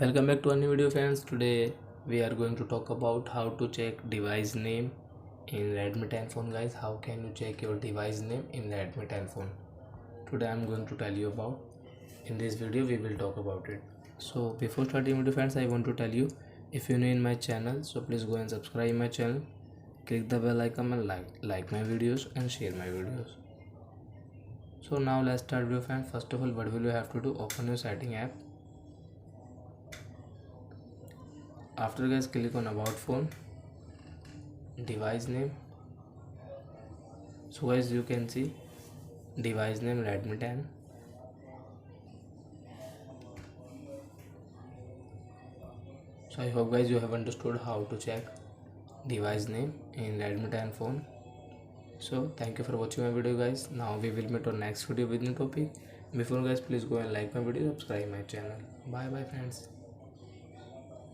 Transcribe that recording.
Welcome back to a new video, friends. Today we are going to talk about how to check device name in Redmi 10 phone. Guys, how can you check your device name in Redmi 10 phone? Today I am going to tell you about. In this video we will talk about it. So before starting video, friends, I want to tell you, if you're new in my channel, so please go and subscribe my channel, click the bell icon and like my videos and share my videos. So now let's start video, friends. First of all, what will you have to do? Open your setting app. After, guys, click on about phone, device name. So guys, you can see device name Redmi 10. So I hope, guys, you have understood how to check device name in Redmi 10 phone. So thank you for watching my video, guys. Now we will meet on next video with new topic. Before, guys, please go and like my video, subscribe my channel. Bye bye, friends.